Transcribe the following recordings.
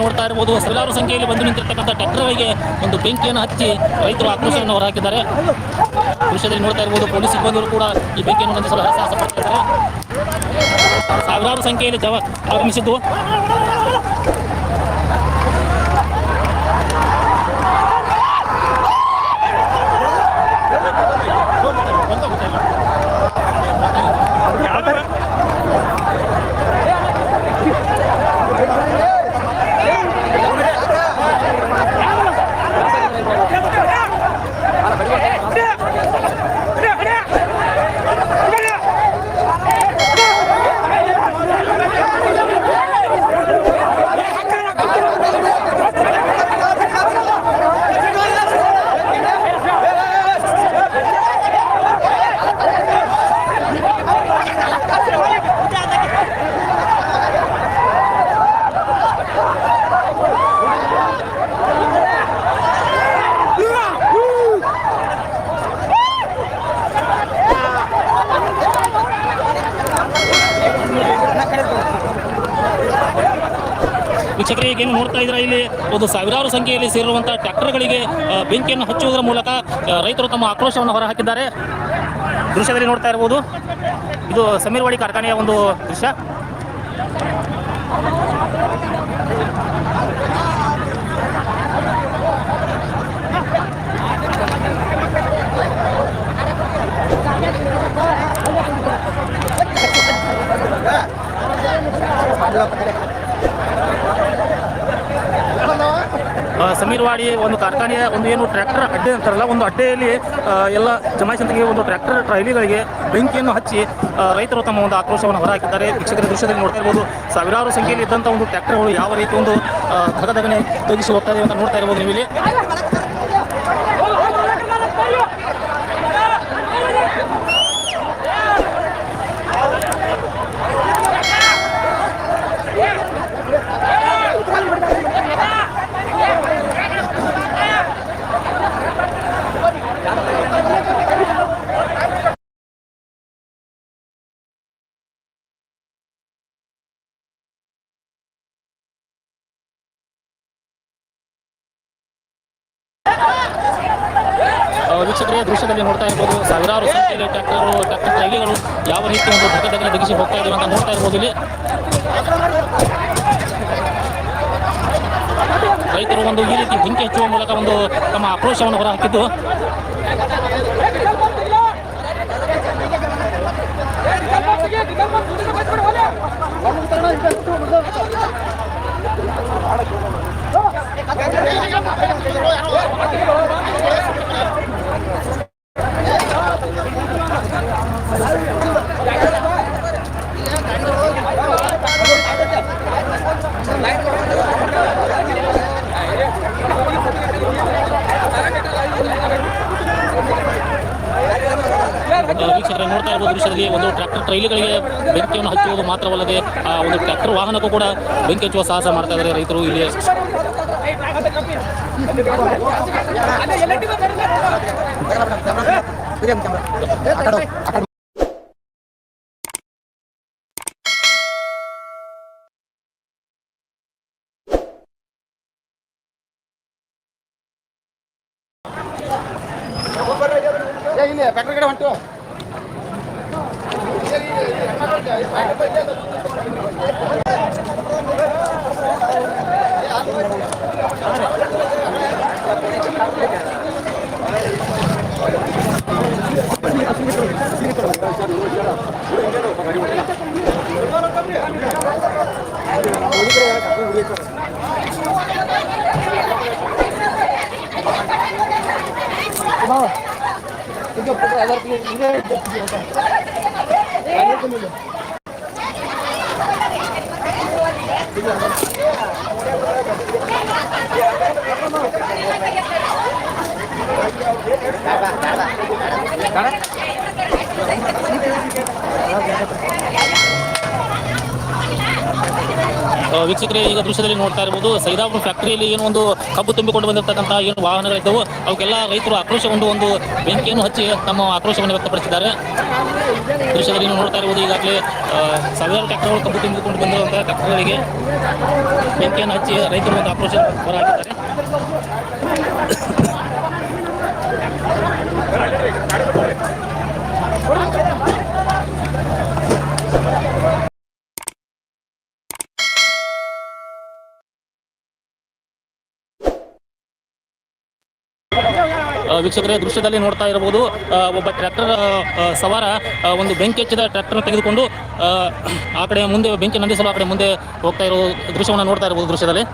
ನೋಡ್ತಾ ಇರಬಹುದು. ಸಾವಿರಾರು ಸಂಖ್ಯೆಯಲ್ಲಿ ಬಂದು ನಿಂತಿರ್ತಕ್ಕಂಥ ಟ್ರ್ಯಾಕ್ಟರ್ಗಳಿಗೆ ಒಂದು ಬೆಂಕಿಯನ್ನು ಹಚ್ಚಿ ರೈತರು ಆಕ್ರೋಶವನ್ನು ಹೊರಹಾಕಿದ್ದಾರೆ. ದೃಶ್ಯದಲ್ಲಿ ನೋಡ್ತಾ ಇರಬಹುದು ಪೊಲೀಸ್ ಸಿಬ್ಬಂದಿಗಳು ಕೂಡ ಈ ಬೆಂಕಿಯನ್ನು ನಂದಿಸಲು ಹರಸಾಹಸ ಪಡ್ತಾ ಇದ್ದಾರೆ. ಸಾವಿರಾರು ಸಂಖ್ಯೆಯಲ್ಲಿ ಆಗಮಿಸಿದ್ದು. ವೀಕ್ಷಕರೇ, ಈಗೇನು ನೋಡ್ತಾ ಇದ್ರೆ ಇಲ್ಲಿ ಒಂದು ಸಾವಿರಾರು ಸಂಖ್ಯೆಯಲ್ಲಿ ಸೇರಿರುವಂತಹ ಟ್ರ್ಯಾಕ್ಟರ್ಗಳಿಗೆ ಬೆಂಕಿಯನ್ನು ಹಚ್ಚುವುದರ ಮೂಲಕ ರೈತರು ತಮ್ಮ ಆಕ್ರೋಶವನ್ನು ಹೊರಹಾಕಿದ್ದಾರೆ. ದೃಶ್ಯದಲ್ಲಿ ನೋಡ್ತಾ ಇರಬಹುದು ಇದು ಸಮೀರ್ವಾಡಿ ಕಾರ್ಖಾನೆಯ ಒಂದು ದೃಶ್ಯ. ಸಮೀರ್ವಾಡಿ ಒಂದು ಕಾರ್ಖಾನೆಯ ಒಂದು ಏನು ಟ್ರ್ಯಾಕ್ಟರ್ ಅಡ್ಡೆ ಅಂತಾರಲ್ಲ, ಒಂದು ಅಡ್ಡೆಯಲ್ಲಿ ಎಲ್ಲ ಜಮಾಯಿಸಿದಂತೆ ಒಂದು ಟ್ರ್ಯಾಕ್ಟರ್ ಟ್ರೈಲಿಗಳಿಗೆ ಬೆಂಕಿಯನ್ನು ಹಚ್ಚಿ ರೈತರು ತಮ್ಮ ಒಂದು ಆಕ್ರೋಶವನ್ನು ಹೊರಹಾಕಿದ್ದಾರೆ. ವೀಕ್ಷಕರ ದೃಶ್ಯದಲ್ಲಿ ನೋಡ್ತಾ ಇರ್ಬೋದು ಸಾವಿರಾರು ಸಂಖ್ಯೆಯಲ್ಲಿ ಇದ್ದಂಥ ಒಂದು ಟ್ರ್ಯಾಕ್ಟರ್ಗಳು ಯಾವ ರೀತಿ ಒಂದು ಧಗಧಗನೆ ತೊಗಿಸಿ ಹೋಗ್ತಾ ಇದೆ ಅಂತ ನೋಡ್ತಾ ಇರ್ಬೋದು ನೀವು ಇಲ್ಲಿ. ವೀಕ್ಷಕರೇ, ದೃಶ್ಯದಲ್ಲಿ ನೋಡ್ತಾ ಇರ್ಬೋದು ಸಾವಿರಾರು ಸಂಖ್ಯೆಯಲ್ಲಿ ಟ್ರ್ಯಾಕ್ಟರ್ ಟ್ರೈಲಿಗಳು ಯಾವ ರೀತಿ ಒಂದು ಧಗಧಗನೆ ದಗಿಸಿ ಹೋಗ್ತಾ ಇದ್ದೀವಿ ಅಂತ ನೋಡ್ತಾ ಇರ್ಬೋದು ಇಲ್ಲಿ. ರೈತರು ಒಂದು ಈ ರೀತಿ ಬೆಂಕಿ ಹಚ್ಚುವ ಮೂಲಕ ಒಂದು ತಮ್ಮ ಆಕ್ರೋಶವನ್ನು ಹೊರಹಾಕಿದ್ದು. ವೀಕ್ಷಕರೇ, ನೋಡ್ತಾ ಇರಬಹುದು ದೃಶ್ಯದಲ್ಲಿ ಒಂದು ಟ್ರ್ಯಾಕ್ಟರ್ ಟ್ರೈಲಿಗಳಿಗೆ ಬೆಂಕಿಯನ್ನು ಹಚ್ಚುವುದು ಮಾತ್ರವಲ್ಲದೆ ಆ ಒಂದು ಟ್ರ್ಯಾಕ್ಟರ್ ವಾಹನಕ್ಕೂ ಕೂಡ ಬೆಂಕಿ ಹಚ್ಚುವ ಸಾಹಸ ಮಾಡ್ತಾ ಇದ್ದಾರೆ ರೈತರು ಇಲ್ಲಿ. ಫ್ಯಾಕ್ಟರಿ ಕಡೆ ಹೊಂಟು ವೀಕ್ಷಕರೇ, ಈಗ ದೃಶ್ಯದಲ್ಲಿ ನೋಡ್ತಾ ಇರಬಹುದು ಸೈದಾಪುರ ಫ್ಯಾಕ್ಟರಿಯಲ್ಲಿ ಏನು ಒಂದು ಕಬ್ಬು ತುಂಬಿಕೊಂಡು ಬಂದಿರತಕ್ಕಂಥ ಏನು ವಾಹನಗಳಿದ್ದವು ಅವಕ್ಕೆಲ್ಲ ರೈತರು ಆಕ್ರೋಶಗೊಂಡು ಒಂದು ಬೆಂಕಿಯನ್ನು ಹಚ್ಚಿ ತಮ್ಮ ಆಕ್ರೋಶವನ್ನು ವ್ಯಕ್ತಪಡಿಸಿದ್ದಾರೆ. ದೃಶ್ಯದಲ್ಲಿ ನೋಡ್ತಾ ಇರಬಹುದು ಈಗಾಗಲೇ ಸಾವಿರಾರು ಟ್ರ್ಯಾಕ್ಟರ್ಗಳು ಕಬ್ಬು ತುಂಬಿಕೊಂಡು ಬಂದಿರುವಂತಹ ಟ್ರ್ಯಾಕ್ಟರ್ಗಳಿಗೆ ಬೆಂಕಿಯನ್ನು ಹಚ್ಚಿ ರೈತರು ಒಂದು ಆಕ್ರೋಶ ಹೊರಹಾಕಿದ್ದಾರೆ. ವೀಕ್ಷಕರೇ, ದೃಶ್ಯದಲ್ಲಿ ನೋಡ್ತಾ ಇರಬಹುದು ಒಬ್ಬ ಟ್ರ್ಯಾಕ್ಟರ್ ಸವಾರ ಒಂದು ಬೆಂಕಿ ಹಚ್ಚಿದ ಟ್ರ್ಯಾಕ್ಟರ್ ತೆಗೆದುಕೊಂಡು ಆ ಕಡೆ ಮುಂದೆ ಬೆಂಕಿ ನಂದಿಸಲು ಆ ಕಡೆ ಮುಂದೆ ಹೋಗ್ತಾ ಇರೋ ದೃಶ್ಯವನ್ನು ನೋಡ್ತಾ ಇರಬಹುದು ದೃಶ್ಯದಲ್ಲಿ.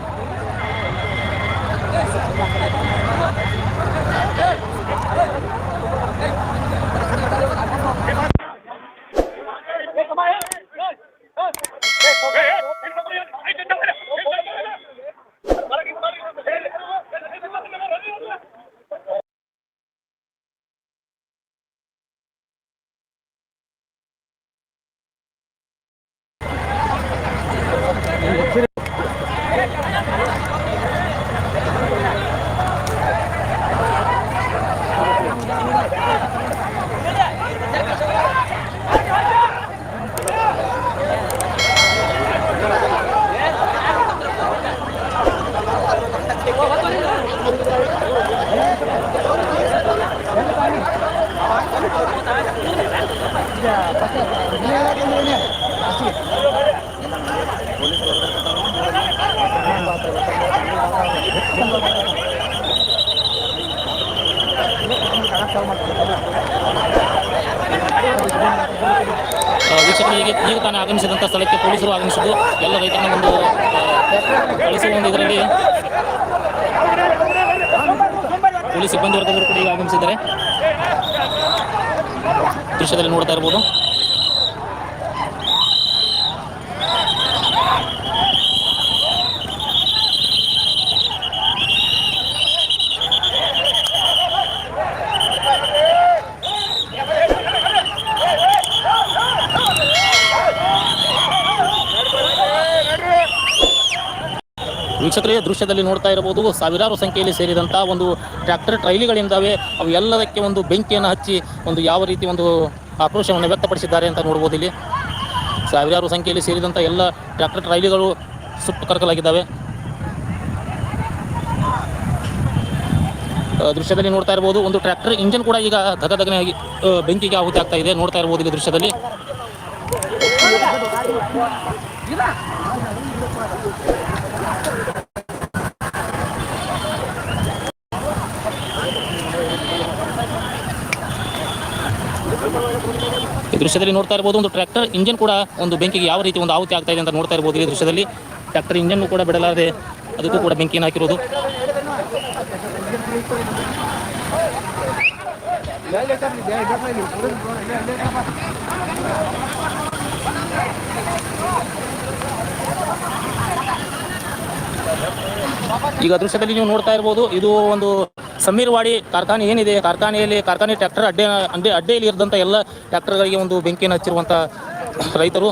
ವೀಕ್ಷಕರಿಗೆ ಈಗ ತಾನೇ ಆಗಮಿಸಿದಂಥ ಸ್ಥಳಕ್ಕೆ ಪೊಲೀಸರು ಆಗಮಿಸಿದ್ದು ಎಲ್ಲ ರೈತರನ್ನ ಒಂದು ಕಳಿಸುವ ಒಂದು ಇದರಲ್ಲಿ ಪೊಲೀಸ್ ಸಿಬ್ಬಂದಿ ವರ್ಗದವರು ಕೂಡ ಈಗ ಆಗಮಿಸಿದ್ದಾರೆ. ದೃಶ್ಯದಲ್ಲಿ ನೋಡ್ತಾ ಇರ್ಬೋದು. ವೀಕ್ಷಕರೇ, ದೃಶ್ಯದಲ್ಲಿ ನೋಡ್ತಾ ಇರಬಹುದು ಸಾವಿರಾರು ಸಂಖ್ಯೆಯಲ್ಲಿ ಸೇರಿದಂಥ ಒಂದು ಟ್ರ್ಯಾಕ್ಟರ್ ಟ್ರೈಲಿಗಳಿಂದಾವೆ. ಅವು ಎಲ್ಲದಕ್ಕೆ ಒಂದು ಬೆಂಕಿಯನ್ನು ಹಚ್ಚಿ ಒಂದು ಯಾವ ರೀತಿ ಒಂದು ಆಕ್ರೋಶವನ್ನು ವ್ಯಕ್ತಪಡಿಸಿದ್ದಾರೆ ಅಂತ ನೋಡ್ಬೋದು. ಇಲ್ಲಿ ಸಾವಿರಾರು ಸಂಖ್ಯೆಯಲ್ಲಿ ಸೇರಿದಂಥ ಎಲ್ಲ ಟ್ರ್ಯಾಕ್ಟರ್ ಟ್ರೈಲಿಗಳು ಸುಟ್ಟು ಕರಕಲಾಗಿದ್ದಾವೆ. ದೃಶ್ಯದಲ್ಲಿ ನೋಡ್ತಾ ಇರಬಹುದು ಒಂದು ಟ್ರ್ಯಾಕ್ಟರ್ ಇಂಜಿನ್ ಕೂಡ ಈಗ ಧಗಧಗನೆಯಾಗಿ ಬೆಂಕಿಗೆ ಆಹುತಿ ಆಗ್ತಾ ಇದೆ. ನೋಡ್ತಾ ಇರಬಹುದು ಇಲ್ಲಿ ದೃಶ್ಯದಲ್ಲಿ. ಈ ದೃಶ್ಯದಲ್ಲಿ ನೋಡ್ತಾ ಇರಬಹುದು ಒಂದು ಟ್ರ್ಯಾಕ್ಟರ್ ಇಂಜಿನ್ ಕೂಡ ಒಂದು ಬೆಂಕಿಗೆ ಯಾವ ರೀತಿ ಒಂದು ಆಹುತಿ ಆಗ್ತಾ ಇದೆ ಅಂತ ನೋಡ್ತಾ ಇರಬಹುದು. ಈ ದೃಶ್ಯದಲ್ಲಿ ಟ್ರ್ಯಾಕ್ಟರ್ ಇಂಜಿನ್ ಕೂಡ ಬಿಡಲಾರದೆ ಅದಕ್ಕೂ ಕೂಡ ಬೆಂಕಿಯನ್ನು ಹಾಕಿರೋದು. ಈಗ ದೃಶ್ಯದಲ್ಲಿ ನೀವು ನೋಡ್ತಾ ಇರಬಹುದು ಇದು ಒಂದು ಸಮೀರ್ವಾಡಿ ಕಾರ್ಖಾನೆ ಏನಿದೆ, ಕಾರ್ಖಾನೆ ಟ್ರ್ಯಾಕ್ಟರ್ ಅಡ್ಡೆಯಲ್ಲಿ ಇರಿದಂಥ ಎಲ್ಲ ಟ್ರ್ಯಾಕ್ಟರ್ಗಳಿಗೆ ಒಂದು ಬೆಂಕಿಯನ್ನು ಹಚ್ಚಿರುವಂಥ ರೈತರು.